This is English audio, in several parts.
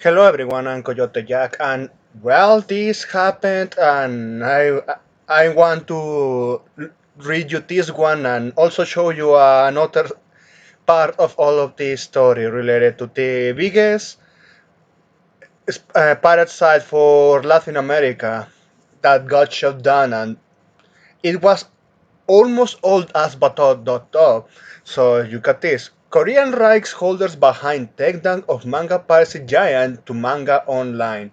Hello everyone, I'm Coyote Jack, and well, this happened, and I want to read you this one and also show you another part of all of this story related to the biggest pirate site for Latin America that got shut down, and it was almost old as Bato.top. So you got this. Korean rights holders behind takedown of manga piracy giant to manga online.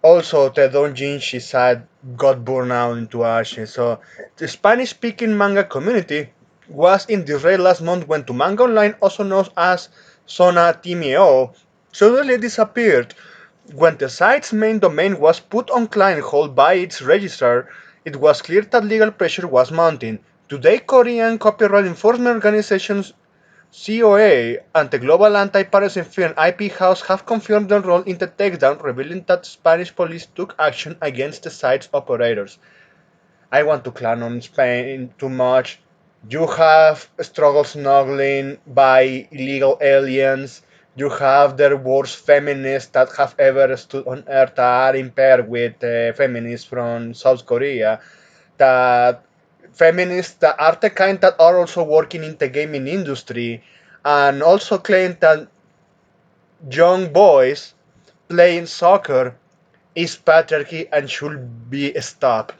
Also, the doujinshi side got burned out into ashes. So, the Spanish-speaking manga community was in disarray last month when to manga online, also known as Zona Timeo, suddenly disappeared. When the site's main domain was put on client hold by its registrar, it was clear that legal pressure was mounting. Today, Korean copyright enforcement organizations COA and the global anti-piracy firm IP House have confirmed their role in the takedown, revealing that Spanish police took action against the site's operators. I want to clown on Spain too much. You have struggle snuggling by illegal aliens. You have the worst feminists that have ever stood on earth are impaired with feminists from South Korea. That feminists that are the kind that are also working in the gaming industry and also claim that young boys playing soccer is patriarchy and should be stopped.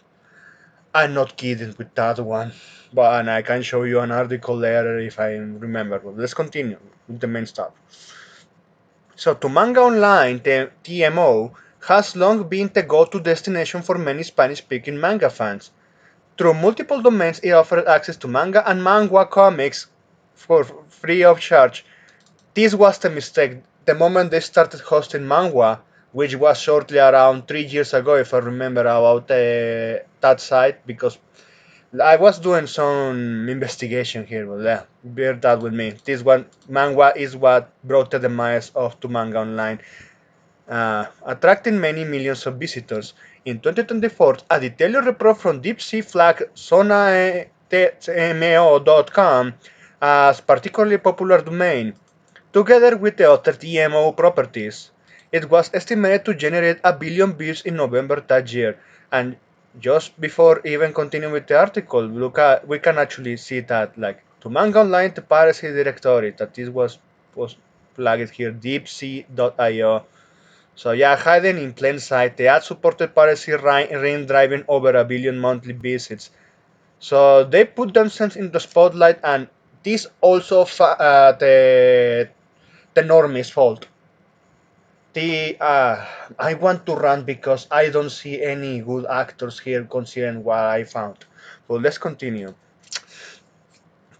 I'm not kidding with that one, but and I can show you an article later if I remember. But let's continue with the main stuff. So, to manga online, the TMO has long been the go-to destination for many Spanish-speaking manga fans. Through multiple domains, it offered access to manga and manga comics for free of charge. This was the mistake. The moment they started hosting manga, which was shortly around 3 years ago, if I remember about that site, because I was doing some investigation here, but yeah, bear that with me. This one, manga is what brought the demise of to manga online, attracting many millions of visitors. In 2024, a detailed report from deep sea flag zonatmo.com as particularly popular domain, together with the other TMO properties. It was estimated to generate a billion views in November that year. And just before even continuing with the article, we can actually see that like to manga online the piracy directory that this was flagged here deepsea.io. So yeah, hiding in plain sight, the ad-supported piracy ring driving over a billion monthly visits. So they put themselves in the spotlight, and this also the normie's fault. I want to run because I don't see any good actors here considering what I found. So let's continue.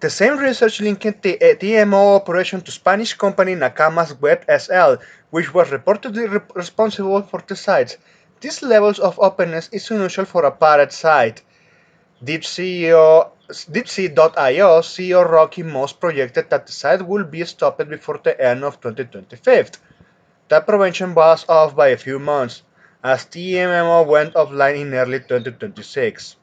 The same research linked the TMO operation to Spanish company Nakama's Web SL, which was reportedly responsible for the sites. These levels of openness is unusual for a pirate site. Deepsea.io CEO Rocky Moss projected that the site will be stopped before the end of 2025. That prevention was off by a few months, as TMO went offline in early 2026.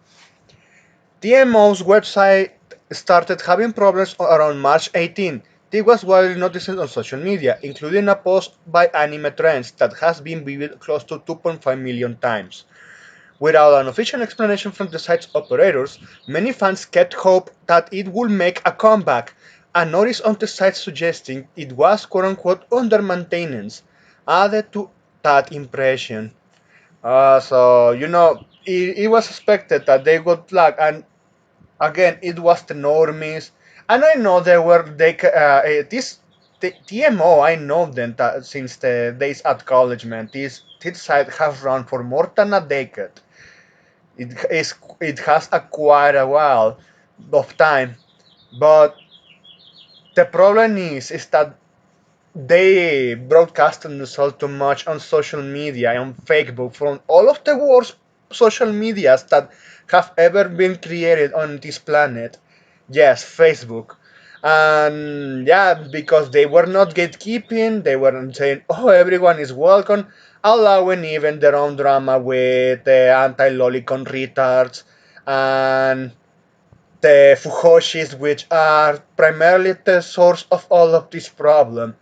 TMO's website started having problems around March 18. This was widely noticed on social media, including a post by Anime Trends that has been viewed close to 2.5 million times. Without an official explanation from the site's operators, many fans kept hope that it would make a comeback. A notice on the site suggesting it was quote-unquote under maintenance added to that impression. So it was expected that they would lag, and again, it was the normies, and I know this the TMO. I know them that since the days at college, man. This site has run for more than a decade. It has a quite a while of time, but the problem is that they broadcast and sell too much on social media, on Facebook, from all of the worst social medias that have ever been created on this planet. Yes, Facebook. And yeah, because they were not gatekeeping, they weren't saying, oh, everyone is welcome, allowing even their own drama with the anti-lolicon retards and the fujoshis, which are primarily the source of all of this problem.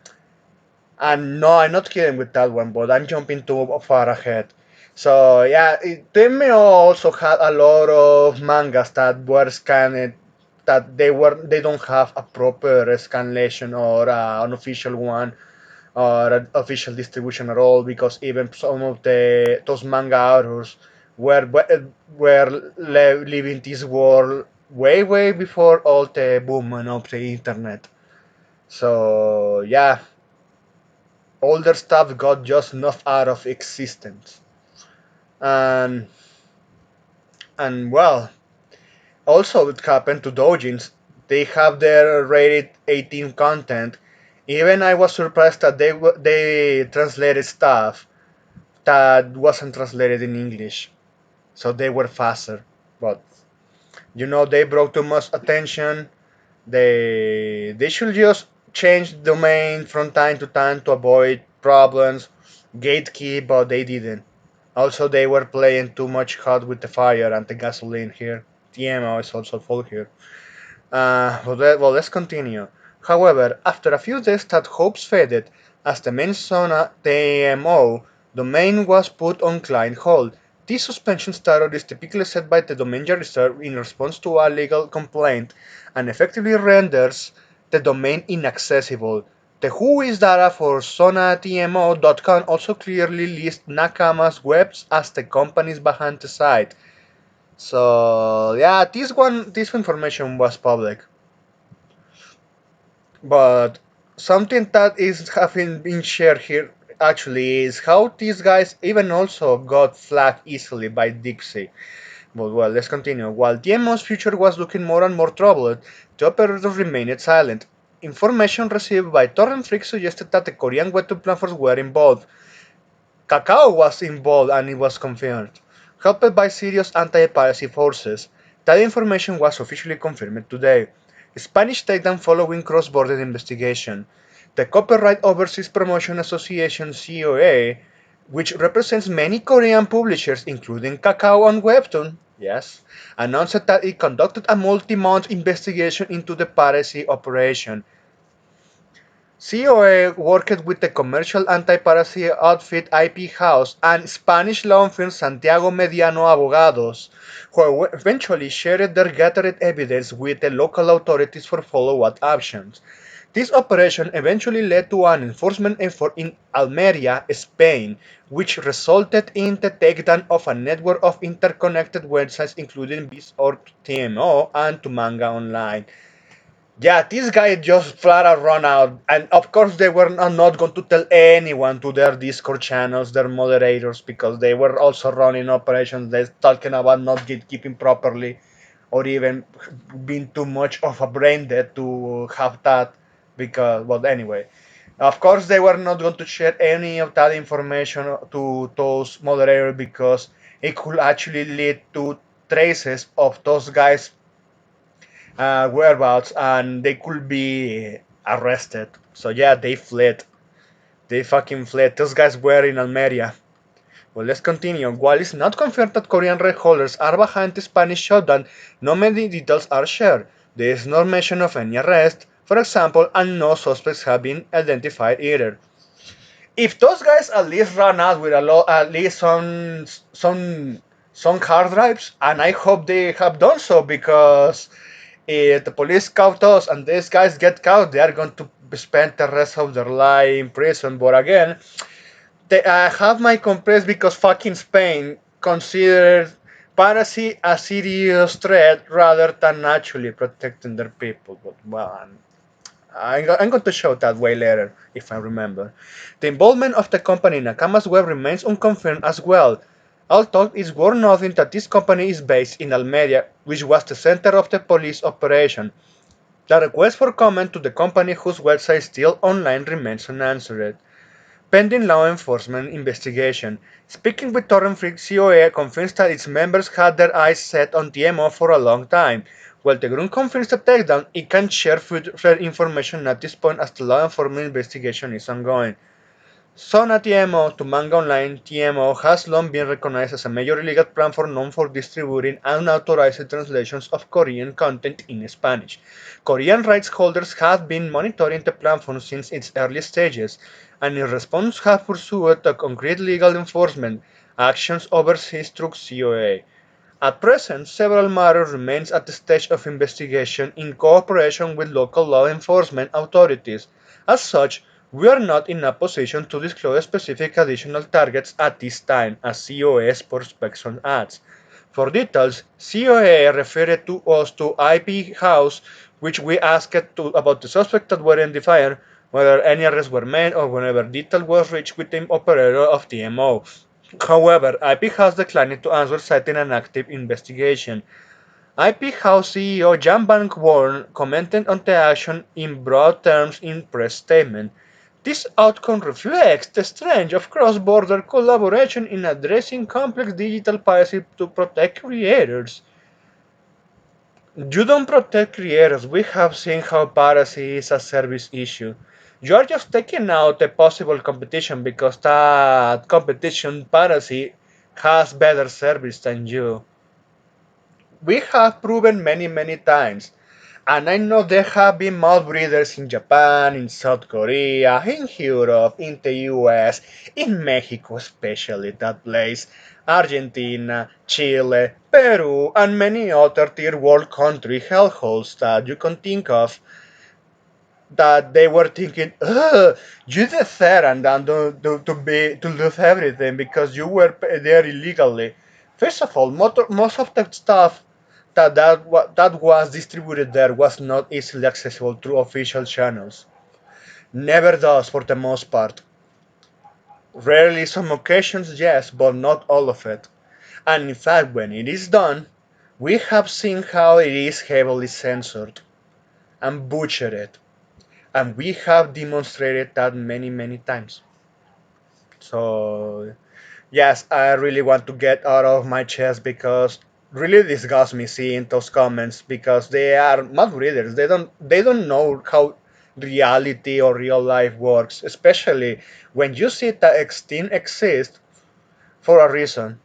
And no, I'm not kidding with that one, but I'm jumping too far ahead. So yeah, TMO also had a lot of mangas that were scanned that they don't have a proper scanlation or an official one or an official distribution at all, because even some of the those manga authors were living this world way before all the boom of the internet. So yeah, older stuff got just knocked out of existence. And well, also it happened to doujins. They have their rated 18 content. Even I was surprised that they translated stuff that wasn't translated in English, so they were faster. But they brought too much attention. They should just change domain from time to time to avoid problems, gatekeep, but they didn't. Also, they were playing too much hot with the fire and the gasoline here. TMO is also full here. Let's continue. However, after a few days that hopes faded, as the main Sona TMO domain was put on client hold. This suspension status is typically set by the domain registrar in response to a legal complaint and effectively renders the domain inaccessible. The WHOIS data for SonaTMO.com also clearly lists Nakama's webs as the companies behind the site. So yeah, this information was public. But something that is having been shared here actually is how these guys even also got flagged easily by Dixie. But well, let's continue. While DMO's future was looking more and more troubled, the operators remained silent. Information received by Torrent Freak suggested that the Korean webtoon platforms were involved. Kakao was involved and it was confirmed, helped by serious anti-piracy forces. That information was officially confirmed today. Spanish takedown following cross-border investigation. The Copyright Overseas Promotion Association (COA), which represents many Korean publishers, including Kakao and Webtoon, yes, announced that it conducted a multi-month investigation into the piracy operation. COA worked with the commercial anti-piracy outfit IP House and Spanish law firm Santiago Mediano Abogados, who eventually shared their gathered evidence with the local authorities for follow-up actions. This operation eventually led to an enforcement effort in Almeria, Spain, which resulted in the takedown of a network of interconnected websites including Bizorg TMO and to Manga Online. Yeah, this guy just flat out run out, and of course they were not going to tell anyone to their Discord channels, their moderators, because they were also running operations. They're talking about not gatekeeping properly, or even being too much of a brain dead to have that. Because, well, anyway, of course they were not going to share any of that information to those moderators because it could actually lead to traces of those guys whereabouts and they could be arrested. So yeah, they fled. They fucking fled. Those guys were in Almeria. Well, let's continue. While it's not confirmed that Korean red holders are behind the Spanish shutdown, no many details are shared. There is no mention of any arrest, for example, and no suspects have been identified either. If those guys at least run out with at least some hard drives, and I hope they have done so because if the police caught us and these guys get caught, they are going to spend the rest of their life in prison. But again, I have my complaints because fucking Spain considers piracy a serious threat rather than actually protecting their people. But well, I'm going to show that way later, if I remember. The involvement of the company in Nakama's web remains unconfirmed as well, although it's worth noting that this company is based in Almeria, which was the center of the police operation. The request for comment to the company whose website is still online remains unanswered, pending law enforcement investigation. Speaking with Torrent Freak, COA confirms that its members had their eyes set on TMO for a long time. While the group confirms the takedown, it can't share further information at this point as the law enforcement investigation is ongoing. Sona TMO to Manga Online, TMO has long been recognized as a major illegal platform known for distributing unauthorized translations of Korean content in Spanish. Korean rights holders have been monitoring the platform since its early stages, and in response have pursued a concrete legal enforcement actions overseas through COA. At present, several matters remain at the stage of investigation in cooperation with local law enforcement authorities. As such, we are not in a position to disclose specific additional targets at this time, as COA's prospection adds. For details, COA referred to us to IP House, which we asked about the suspect that were identified, whether any arrests were made, or whenever detail was reached with the operator of the MO. However, IP House declined to answer, citing an active investigation. IP House CEO Jan Van Worn commented on the action in broad terms in press statement. This outcome reflects the strength of cross-border collaboration in addressing complex digital piracy to protect creators. You don't protect creators. We have seen how piracy is a service issue. You are just taking out a possible competition because that competition piracy has better service than you. We have proven many times. And I know there have been mouth breeders in Japan, in South Korea, in Europe, in the US, in Mexico especially that place, Argentina, Chile, Peru, and many other tier world country hellholes that you can think of that they were thinking, ugh, you deserve and then to lose everything because you were there illegally. First of all, most of the stuff that was distributed there was not easily accessible through official channels. Never does for the most part. Rarely, some occasions, yes, but not all of it. And in fact, when it is done, we have seen how it is heavily censored and butchered, and we have demonstrated that many times. So yes, I really want to get out of my chest because really disgusts me seeing those comments because they are mouth readers. They don't know how reality or real life works, especially when you see that Extinct exists for a reason.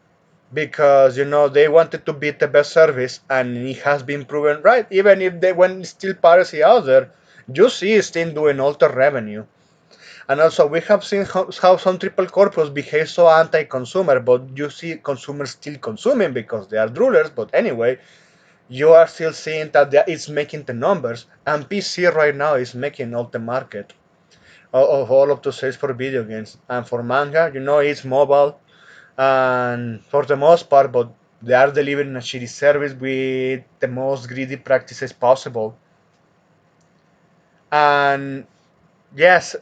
Because they wanted to be the best service and it has been proven right. Even if they when still piracy out there, you see it's still doing all the revenue. And also, we have seen how some triple corpus behave so anti-consumer, but you see consumers still consuming because they are rulers. But anyway, you are still seeing that it's making the numbers, and PC right now is making all the market of all of the sales for video games. And for manga, it's mobile, and for the most part, but they are delivering a shitty service with the most greedy practices possible. And yes,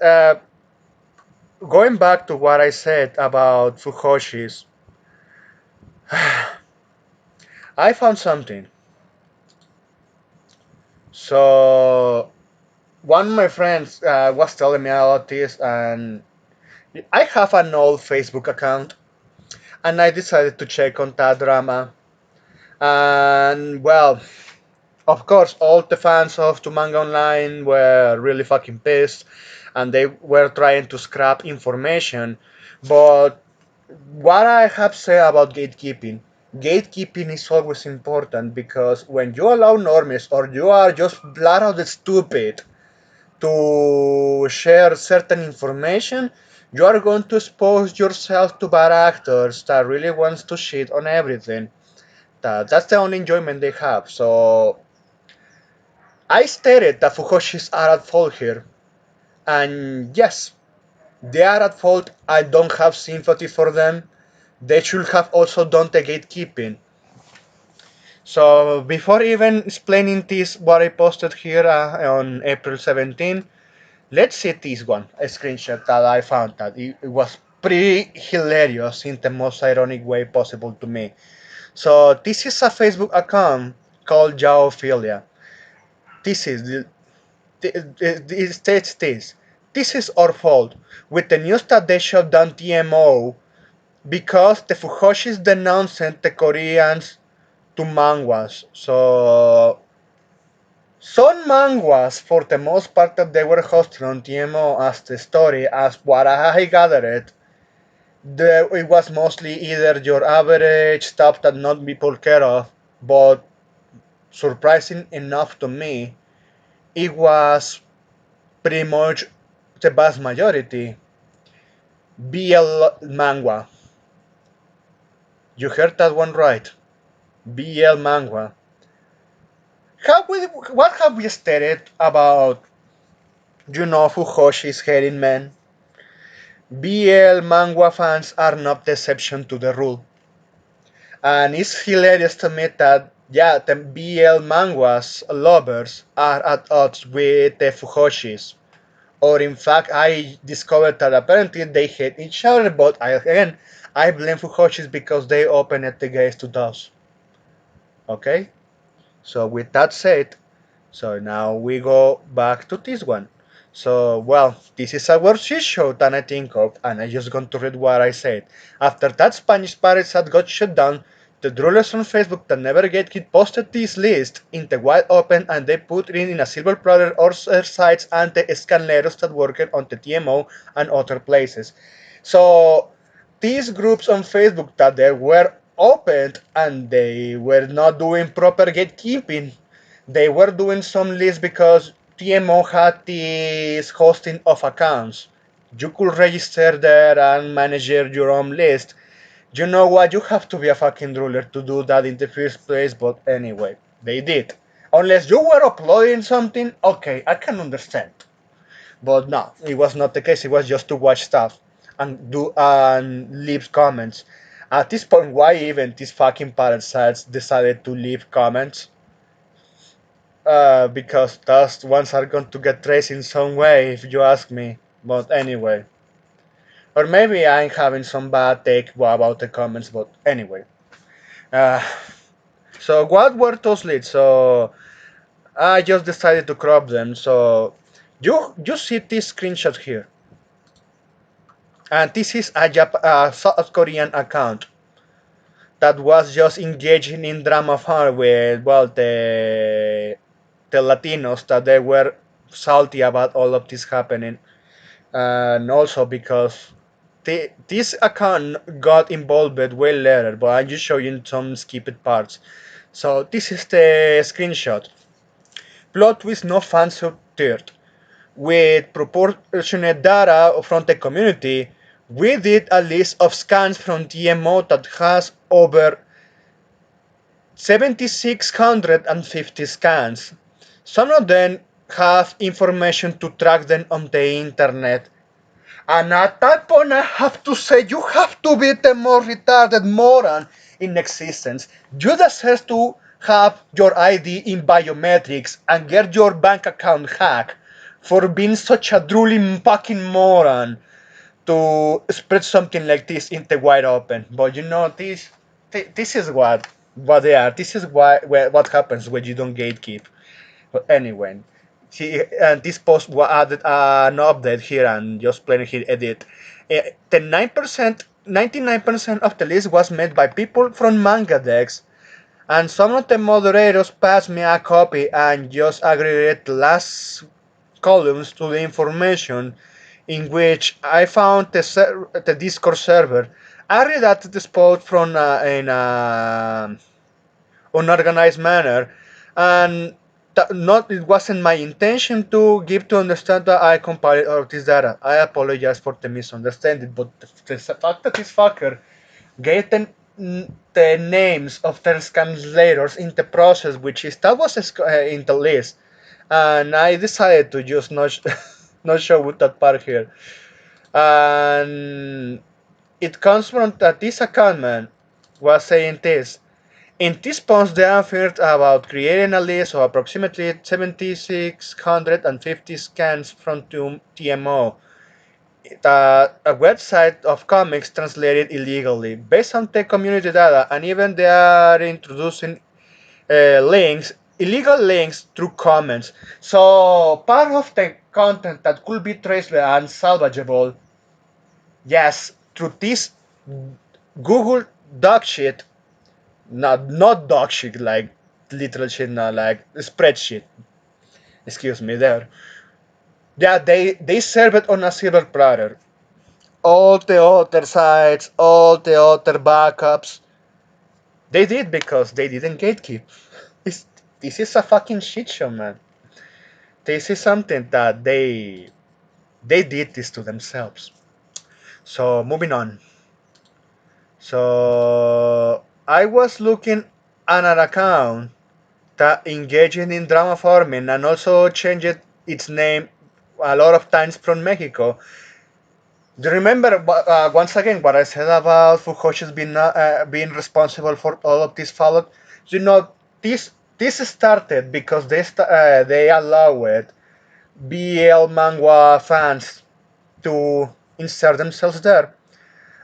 going back to what I said about fujoshis, I found something. So one of my friends was telling me about this, and I have an old Facebook account, and I decided to check on that drama. And well, of course, all the fans of To Manga Online were really fucking pissed, and they were trying to scrap information. But what I have said about gatekeeping, gatekeeping is always important because when you allow normies or you are just flat out stupid to share certain information, you are going to expose yourself to bad actors that really wants to shit on everything. That's the only enjoyment they have. So I stated that Fujoshis are at fault here, and yes, they are at fault. I don't have sympathy for them. They should have also done the gatekeeping. So before even explaining this, what I posted here on April 17, let's see this one, a screenshot that I found that it was pretty hilarious in the most ironic way possible to me. So this is a Facebook account called Jaophilia. This is it states this. This is our fault. With the news that they shut down TMO because the Fujoshis denounced the Koreans to manguas. So some manguas, for the most part, that they were hosted on TMO as the story, as what I gathered, it was mostly either your average stuff that not people care of, but surprising enough to me, it was pretty much the vast majority. BL Manga. You heard that one right. BL Manga. What have we stated about, Fujoshis hating men? BL Manga fans are not the exception to the rule. And it's hilarious to me that, yeah, the BL Manga's lovers are at odds with the Fujoshis. Or in fact, I discovered that apparently they hate each other, but I blame Fujoshis because they opened the gates to those. Okay? So with that said, so now we go back to this one. So, well, this is a worse shit show than I think of, and I just going to read what I said. After that Spanish pirates had got shut down, the droolers on Facebook that never get kid posted this list in the wide open, and they put it in a silver platter or sites and the escalator that worked on the TMO and other places. So these groups on Facebook that they were opened and they were not doing proper gatekeeping. They were doing some lists because TMO had this hosting of accounts. You could register there and manage your own list. You know what? You have to be a fucking ruler to do that in the first place, but anyway, they did. Unless you were uploading something, okay, I can understand. But no, it was not the case. It was just to watch stuff and do and leave comments. At this point, why even these fucking parasites decided to leave comments? Because those ones are going to get traced in some way, if you ask me. But anyway, or maybe I'm having some bad take about the comments. But anyway, uh, so what were those leads? So I just decided to crop them. So you see this screenshot here. And this is a South Korean account that was just engaging in drama fun with, well, the Latinos, that they were salty about all of this happening, and also because this account got involved way later, but I'm just showing some skipped parts. So this is the screenshot. Plot twist: no fans subtitled. With proportionate data from the community, we did a list of scans from DMO that has over 7,650 scans. Some of them have information to track them on the internet. And at that point, I have to say, you have to be the more retarded moron in existence. You deserve to have your ID in biometrics and get your bank account hacked for being such a drooling fucking moron to spread something like this in the wide open. But this is what they are. This is what happens when you don't gatekeep. But anyway, and this post added an update here and just plain here edit. The 9%, 99% of the list was made by people from manga decks, and some of the moderators passed me a copy and just aggregated the last columns to the information in which I found the Discord server. I redacted the spot from in a unorganized manner, and not it wasn't my intention to give to understand that I compiled all of this data. I apologize for the misunderstanding, but the fact that this fucker gave the names of the translators in the process, which is that was in the list, and I decided to just not not show with that part here, and it comes from that this account man was saying this. In this post, they affirmed about creating a list of approximately 7,650 scans from TMO, a website of comics translated illegally. Based on the community data, and even they are introducing links, illegal links through comments. So part of the content that could be traced and salvageable, yes, through this Google Doc shit, not dog shit like literal shit, not like spreadsheet. Excuse me there. Yeah, they serve it on a silver platter. All the other sites, all the other backups, they did because they didn't gatekeep. This this is a fucking shit show, man. This is something that they did this to themselves. So moving on. So I was looking at an account that engaging in drama farming and also changed its name a lot of times from Mexico. Do you remember once again what I said about fujoshis being responsible for all of this fallout? You know, this started because they allowed BL manga fans to insert themselves there.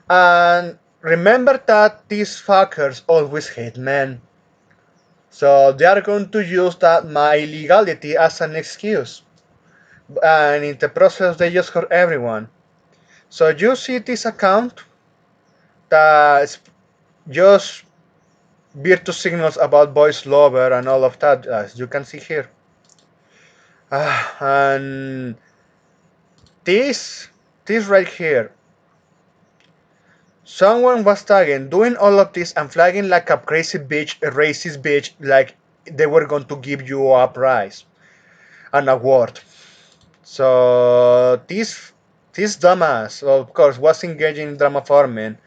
And remember that these fuckers always hate men. So they are going to use that my illegality as an excuse. And in the process, they just hurt everyone. So you see this account that's just virtue signals about boys lover and all of that, as you can see here. And this, this right here, someone was tagging, doing all of this and flagging like a crazy bitch, a racist bitch, like they were going to give you a prize, an award. So this dumbass, of course, was engaging in drama farming,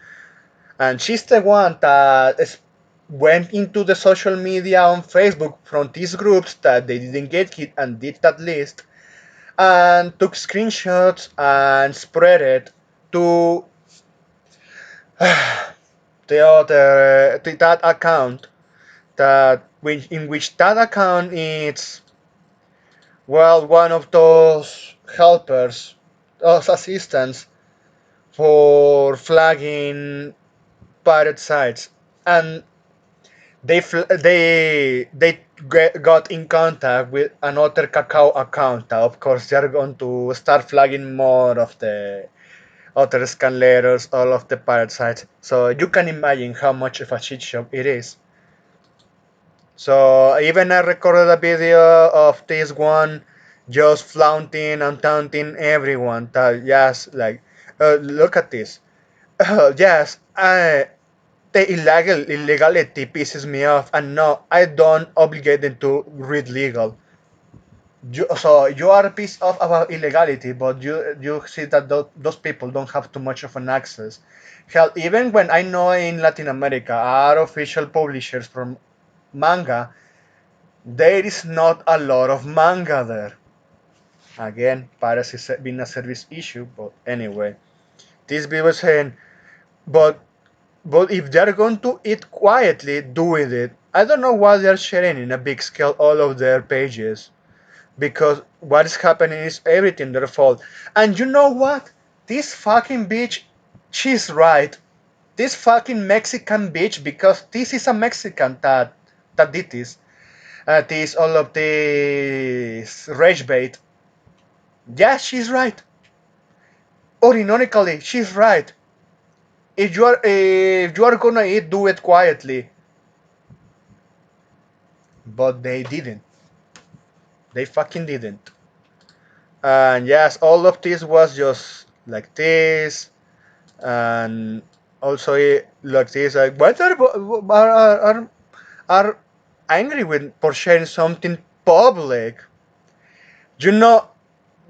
and she's the one that went into the social media on Facebook from these groups that they didn't get hit and did that list, and took screenshots and spread it to the other to that account in which that account is, well, one of those helpers, those assistants for flagging pirate sites, and they got in contact with another cacao account. Of course, they're going to start flagging more of the other scan letters, all of the pirate sites. So you can imagine how much of a shit show it is. So even I recorded a video of this one just flaunting and taunting everyone. That yes, like, look at this. Yes, the illegality pisses me off, and no, I don't obligate them to read legal. So you are pissed off about illegality, but you see that those people don't have too much of an access. Hell, even when I know in Latin America are official publishers from manga, there is not a lot of manga there. Again, piracy being a service issue, but anyway, this people saying, but But if they're going to eat quietly doing it, I don't know why they're sharing in a big scale all of their pages. Because what is happening is everything their fault. And you know what? This fucking bitch, she's right. This fucking Mexican bitch, because this is a Mexican that did this. This all of this rage bait. Yeah, she's right. Ironically, she's right. If you are gonna eat, do it quietly. But they didn't. They fucking didn't. And yes, all of this was just like this, and also like this. Like, what are angry with for sharing something public? You know,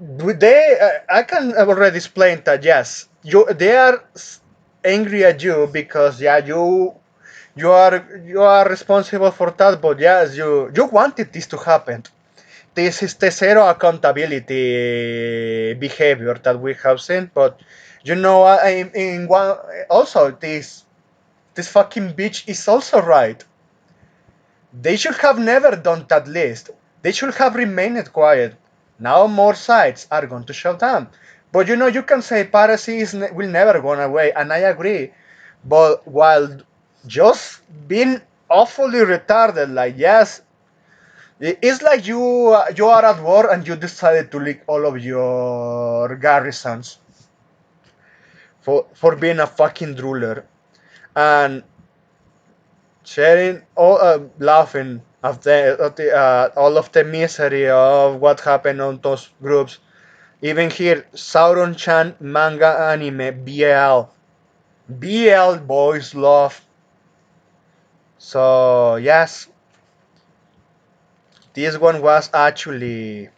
they. I can already explain that. Yes, they are angry at you because yeah, you are responsible for that. But yes, you wanted this to happen. This is the zero accountability behavior that we have seen. But you know, in one also this fucking bitch is also right. They should have never done that list. They should have remained quiet. Now more sites are going to shut down. But you know, you can say piracy will never go away, and I agree. But while just being awfully retarded, like yes, it's like you are at war and you decided to leak all of your garrisons for being a fucking drooler and sharing all laughing all of the misery of what happened on those groups. Even here, Sauron-chan manga anime BL. BL boys love. So yes, this one was actually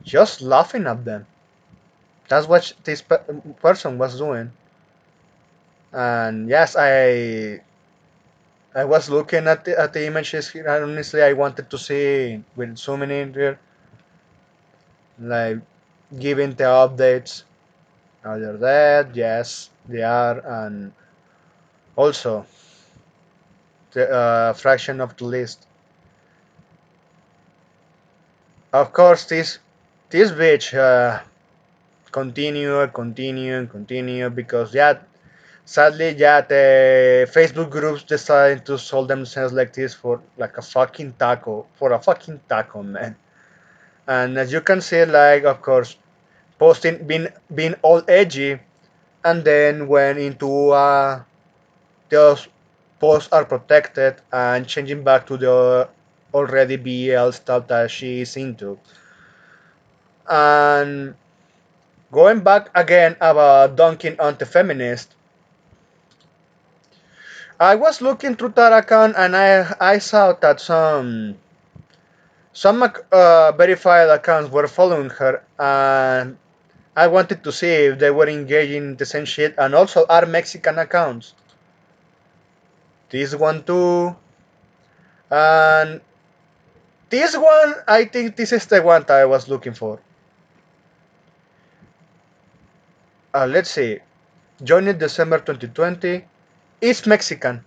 just laughing at them. That's what this person was doing. And yes, I was looking at the images here, and honestly, I wanted to see with zooming in there, like giving the updates. Are they dead? Yes, they are, and also the fraction of the list. Of course, this bitch continue because yeah, sadly yeah, the Facebook groups decided to sell themselves like this for like a fucking taco, man. And as you can see, like of course, posting being all edgy, and then when into those posts are protected and changing back to the already BL stuff that she is into. And going back again about dunking on the feminist, I was looking through that account and I saw that some verified accounts were following her, and I wanted to see if they were engaging in the same shit, and also are Mexican accounts. This one too, and this one, I think this is the one that I was looking for. Let's see. Joined December 2020. Is Mexican.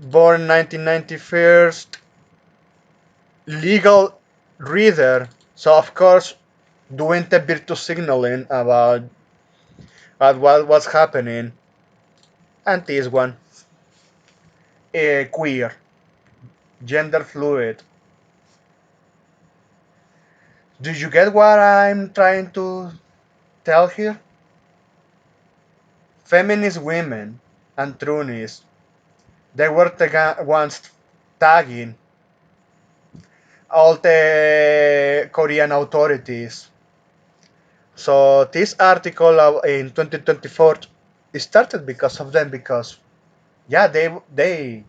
Born 1991. Legal reader. So, of course, doing the virtue signaling about what was happening. And this one. Queer. Gender fluid. Do you get what I'm trying to tell here? Feminist women and trunies, they were the ones tagging all the Korean authorities. So this article in 2024 started because of them because yeah they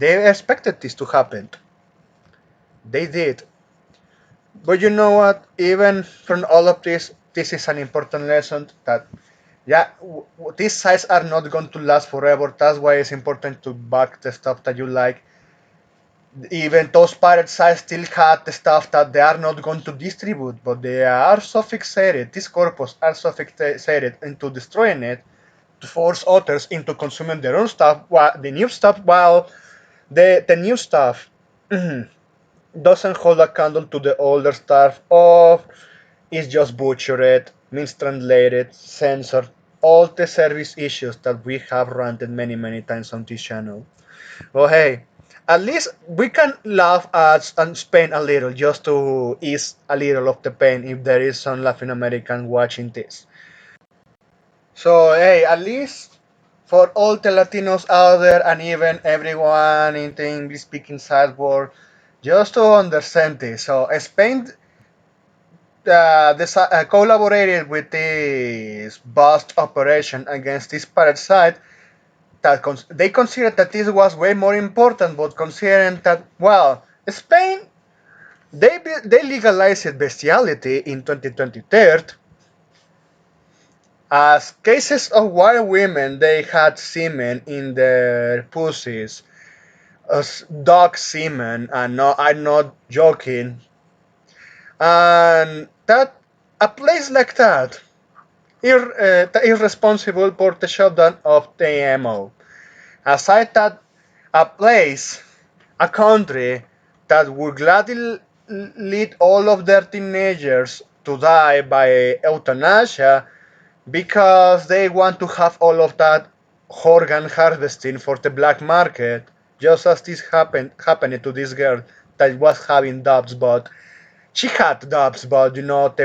expected this to happen. They did. But you know what? Even from all of this, this is an important lesson that yeah, these sites are not going to last forever. That's why it's important to back the stuff that you like. Even those pirate sites still had the stuff that they are not going to distribute, but they are so fixated, these corpus are so fixated into destroying it to force others into consuming their own stuff, while the new stuff, while the new stuff doesn't hold a candle to the older stuff of is just butchered, mistranslated, censored, all the service issues that we have ranted many times on this channel. Well, hey, at least we can laugh at and Spain a little just to ease a little of the pain if there is some Latin American watching this. So, hey, at least for all the Latinos out there and even everyone in the English speaking side world, just to understand this. So, Spain collaborated with this bust operation against this parasite that they considered that this was way more important, but considering that, well, Spain, they legalized bestiality in 2023 as cases of wild women they had semen in their pussies, as dog semen, and no, I'm not joking, and that a place like that is responsible for the shutdown of the AMO. Aside that, a place, a country that would gladly lead all of their teenagers to die by euthanasia because they want to have all of that organ harvesting for the black market, just as this happened to this girl that was having doubts, but she had doubts, but you know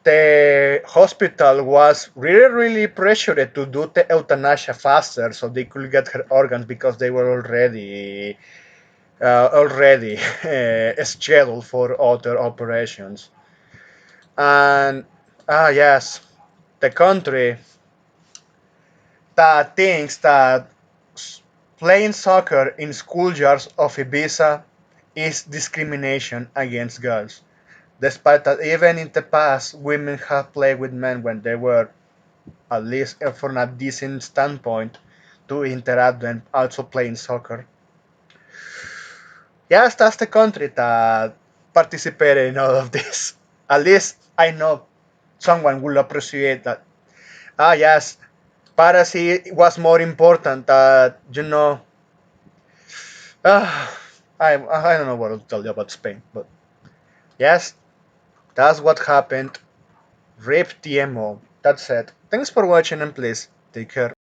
the hospital was really pressured to do the euthanasia faster so they could get her organs because they were already scheduled for other operations. And yes, the country that thinks that playing soccer in schoolyards of Ibiza is discrimination against girls. Despite that, even in the past, women have played with men when they were, at least from a decent standpoint, to interact and also playing soccer. Yes, that's the country that participated in all of this. At least I know someone will appreciate that. Ah, yes, piracy was more important that, ah, I don't know what to tell you about Spain, but yes, that's what happened. Rip TMO. That's it. Thanks for watching and please take care.